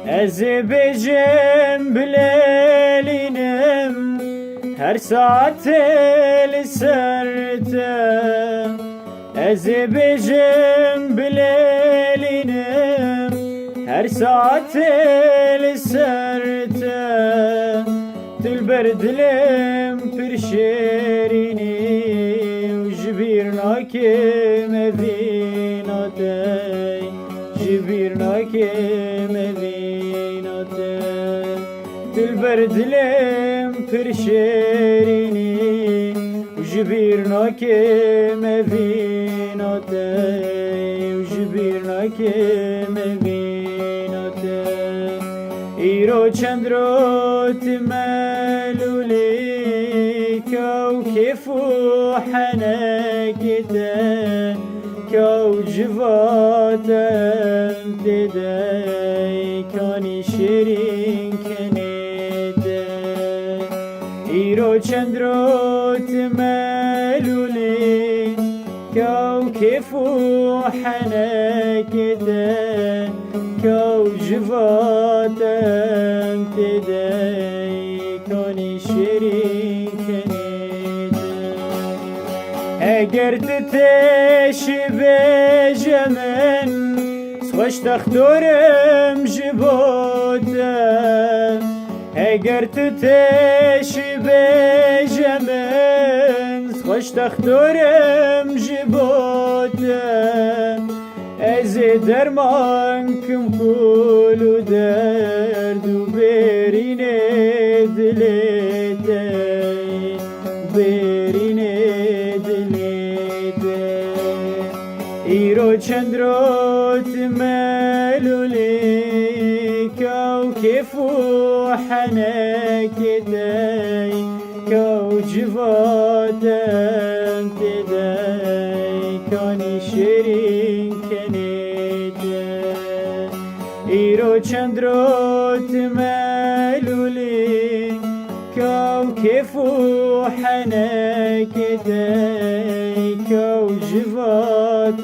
Ez bejim bilelinem her saat el serte. Ez bejim bilelinem her saat el serte. Dilber dilim pir şerini jibir nakim evinatey jibir nakim evinatey. Dilber dilim pir şerini jibir nakim evinatey jibir nakim evinatey. İro çendrot meluli كوكب حنكته كوجفات امتداي كاني شيرين كنيته. إيرو چندروت ملولي كوكب حنكته كوجفات امتداي كاني شيرين اگر تتش بجمن خوش تختورم جبوته. اگر تتش بجمن خوش تختورم جبوته. از درمان کم کلو دردو برینه دلته برینه. إيرو چندروت ملولي كوكب حنكتي كوجفات امتداي كاني شيرين كنيته. إيرو چندروت ملولي كوكب حنكتي كوجفات